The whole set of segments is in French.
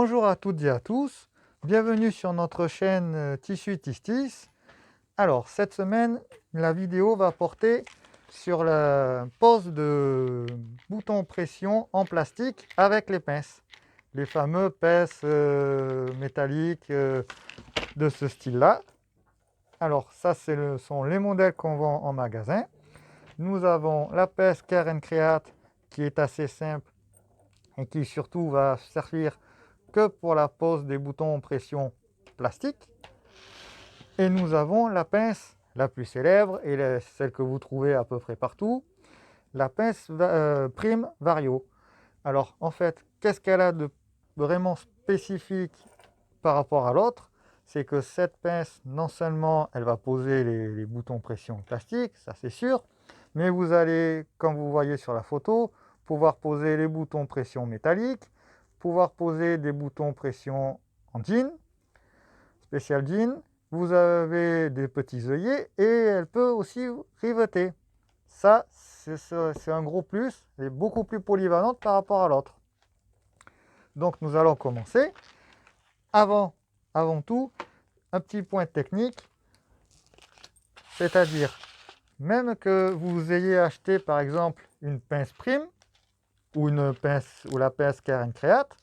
Bonjour à toutes et à tous, bienvenue sur notre chaîne Tissu Tistis. Alors, cette semaine, la vidéo va porter sur la pose de boutons pression en plastique avec les pinces. Les fameux pinces métalliques de ce style-là. Alors, ça, sont les modèles qu'on vend en magasin. Nous avons la pince Care & Create qui est assez simple et qui surtout va servir que pour la pose des boutons pression plastique. Et nous avons la pince la plus célèbre et celle que vous trouvez à peu près partout, la pince Prime Vario. Alors en fait, qu'est-ce qu'elle a de vraiment spécifique par rapport à l'autre? C'est que cette pince, non seulement elle va poser les boutons pression plastique, ça c'est sûr, mais vous allez, comme vous voyez sur la photo, pouvoir poser les boutons pression métalliques, pouvoir poser des boutons pression en jean, spécial jean. Vous avez des petits œillets et elle peut aussi riveter. Ça, c'est un gros plus et beaucoup plus polyvalente par rapport à l'autre. Donc nous allons commencer. Avant tout, un petit point technique, c'est-à-dire même que vous ayez acheté par exemple une pince Prime ou la pince Care & Create,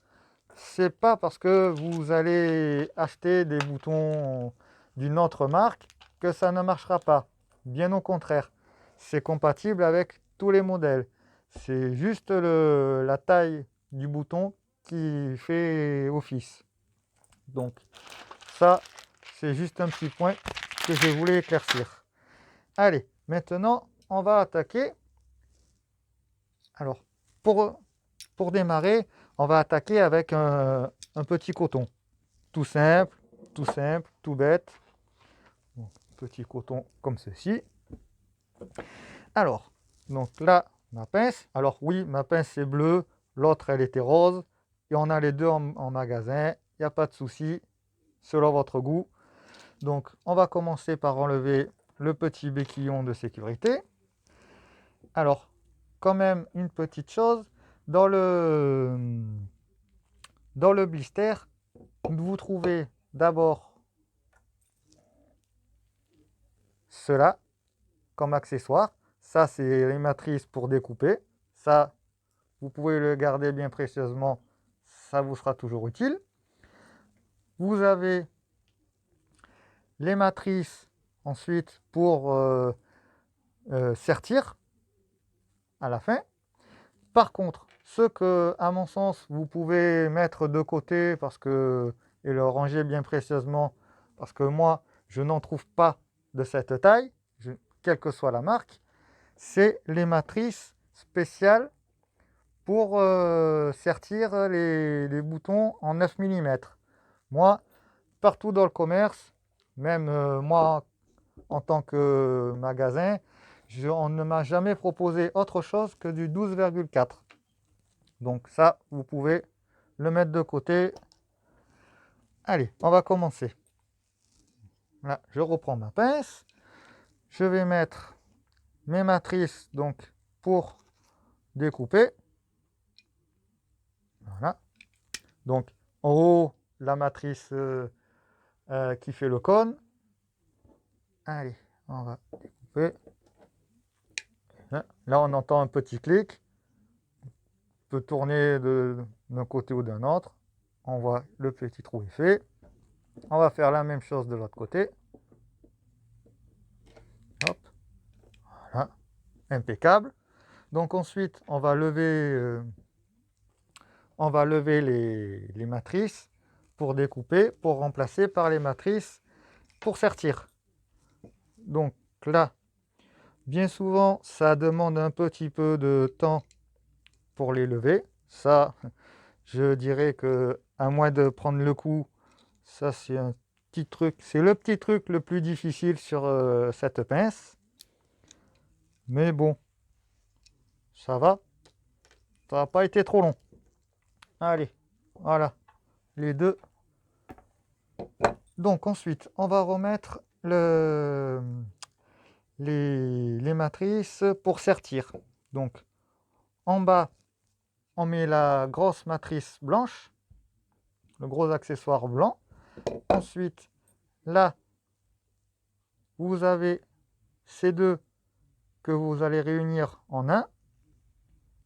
c'est pas parce que vous allez acheter des boutons d'une autre marque que ça ne marchera pas. Bien au contraire, c'est compatible avec tous les modèles. C'est juste la taille du bouton qui fait office. Donc ça, c'est juste un petit point que je voulais éclaircir. Allez, maintenant, on va attaquer. Alors, pour démarrer, on va attaquer avec un petit coton. Tout simple, tout bête. Bon, petit coton comme ceci. Alors, donc là, ma pince. Alors oui, ma pince est bleue, l'autre elle était rose. Et on a les deux en magasin, il n'y a pas de souci, selon votre goût. Donc on va commencer par enlever le petit béquillon de sécurité. Alors, quand même une petite chose, dans le blister, vous trouvez d'abord cela comme accessoire. Ça, c'est les matrices pour découper. Ça, vous pouvez le garder bien précieusement. Ça vous sera toujours utile. Vous avez les matrices ensuite pour sertir à la fin. Par contre, ce que, à mon sens, vous pouvez mettre de côté et le ranger bien précieusement, parce que moi, je n'en trouve pas de cette taille, quelle que soit la marque, c'est les matrices spéciales pour sertir les boutons en 9 mm. Moi, partout dans le commerce, même moi en tant que magasin, on ne m'a jamais proposé autre chose que du 12,4. Donc ça, vous pouvez le mettre de côté. Allez, on va commencer. Là, je reprends ma pince. Je vais mettre mes matrices donc pour découper. Voilà. Donc en haut, la matrice qui fait le cône. Allez, on va découper. Là, on entend un petit clic. On peut tourner d'un côté ou d'un autre. On voit le petit trou est fait. On va faire la même chose de l'autre côté. Hop, voilà, impeccable. Donc ensuite, on va lever les matrices pour découper, pour remplacer par les matrices pour sertir. Donc là, bien souvent, ça demande un petit peu de temps pour les lever. Ça, je dirais que à moins de prendre le coup, ça c'est un petit truc, c'est le petit truc le plus difficile sur cette pince. Mais bon, ça va. Ça n'a pas été trop long. Allez, voilà, les deux. Donc ensuite, on va remettre les matrices pour sertir. Donc en bas, on met la grosse matrice blanche. le gros accessoire blanc. Ensuite, là, vous avez ces deux que vous allez réunir en un.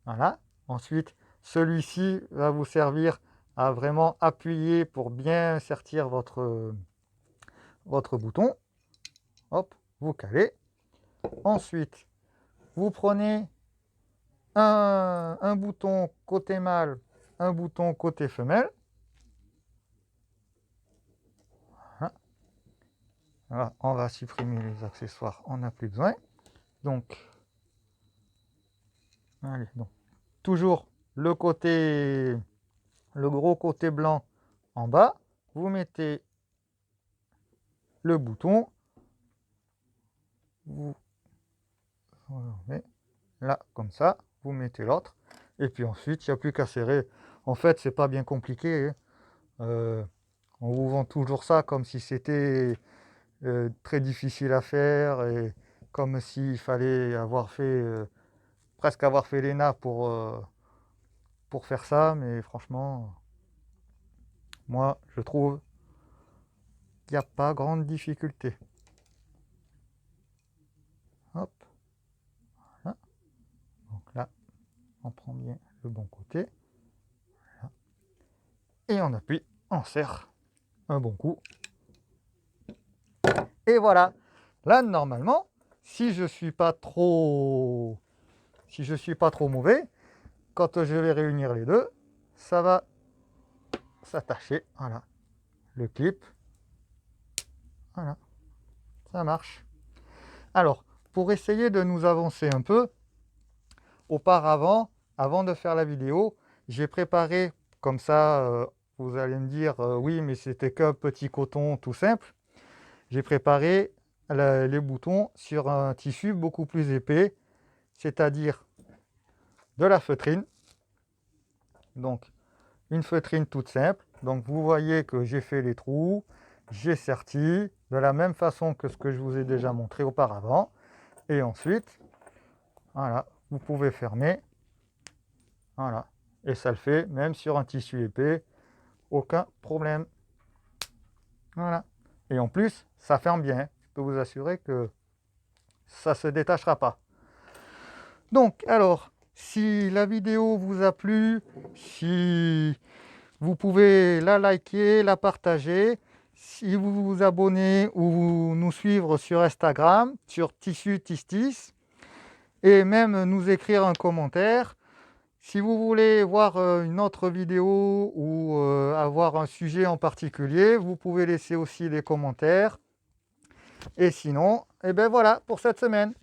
Voilà. Ensuite, celui-ci va vous servir à vraiment appuyer pour bien sertir votre bouton. Hop, vous calez. Ensuite, vous prenez un bouton côté mâle, un bouton côté femelle. Voilà, on va supprimer les accessoires, on n'a plus besoin. Donc, allez, donc, toujours le gros côté blanc en bas. Vous mettez le bouton. Vous là, comme ça. Vous mettez l'autre. Et puis ensuite, il n'y a plus qu'à serrer. En fait, c'est pas bien compliqué. On vous vend toujours ça comme si c'était très difficile à faire et comme s'il fallait avoir fait presque avoir fait l'ENA pour faire ça, mais franchement, moi, je trouve qu'il n'y a pas grande difficulté. Hop, voilà. Donc là, on prend bien le bon côté. Voilà. Et on appuie, on serre un bon coup. Et voilà. Là, normalement, si je suis pas trop mauvais, quand je vais réunir les deux, ça va s'attacher. Voilà, le clip. Voilà, ça marche. Alors, pour essayer de nous avancer un peu, auparavant, avant de faire la vidéo, j'ai préparé, comme ça, vous allez me dire, oui, mais c'était qu'un petit coton tout simple. J'ai préparé les boutons sur un tissu beaucoup plus épais, c'est-à-dire de la feutrine. Donc, une feutrine toute simple. Donc, vous voyez que j'ai fait les trous, j'ai serti de la même façon que ce que je vous ai déjà montré auparavant. Et ensuite, voilà, vous pouvez fermer. Voilà. Et ça le fait, même sur un tissu épais, aucun problème. Voilà. Et en plus, ça ferme bien. Je peux vous assurer que ça ne se détachera pas. Donc, alors, si la vidéo vous a plu, si vous pouvez la liker, la partager, si vous vous abonnez ou nous suivre sur Instagram, sur Tissu Tistis, et même nous écrire un commentaire. Si vous voulez voir une autre vidéo ou avoir un sujet en particulier, vous pouvez laisser aussi des commentaires. Et sinon, eh ben voilà pour cette semaine.